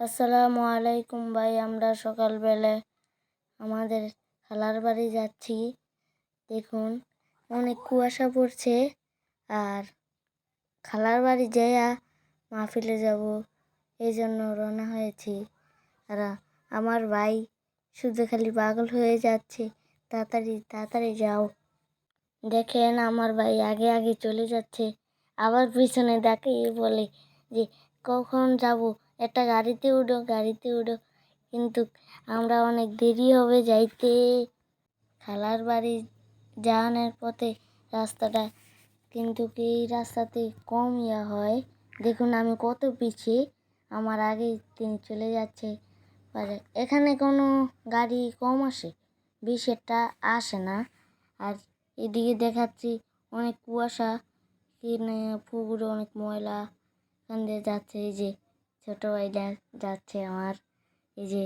আসসালামু আলাইকুম ভাই। আমরা সকালবেলায় আমাদের খালার বাড়ি যাচ্ছি। দেখুন, অনেক কুয়াশা পড়ছে। আর খালার বাড়ি যেয়া মাহফিলে যাব, এই জন্য রওনা হয়েছি। আর আমার ভাই শুধু খালি পাগল হয়ে যাচ্ছে, তাড়াতাড়ি তাড়াতাড়ি যাও। দেখেন, আমার ভাই আগে আগে চলে যাচ্ছে, আবার পিছনে তাকিয়ে বলে যে কখন যাব, একটা গাড়িতে উঠো, গাড়িতে উঠো। কিন্তু আমরা অনেক দেরি হবে যাইতে। খালার বাড়ি যাওয়ানোর পথে রাস্তাটা কিন্তু এই রাস্তাতে কম হয়। দেখুন আমি কত পিছিয়ে, আমার আগেই তিনি চলে যাচ্ছে। আর এখানে কোনো গাড়ি কম আসে, বেশিটা আসে না। আর এদিকে দেখাচ্ছি অনেক কুয়াশা, কিনে পুকুরে অনেক ময়লা। এখান দিয়ে যাচ্ছে, এই যে ছোটো ভাইটা যাচ্ছে আমার, এই যে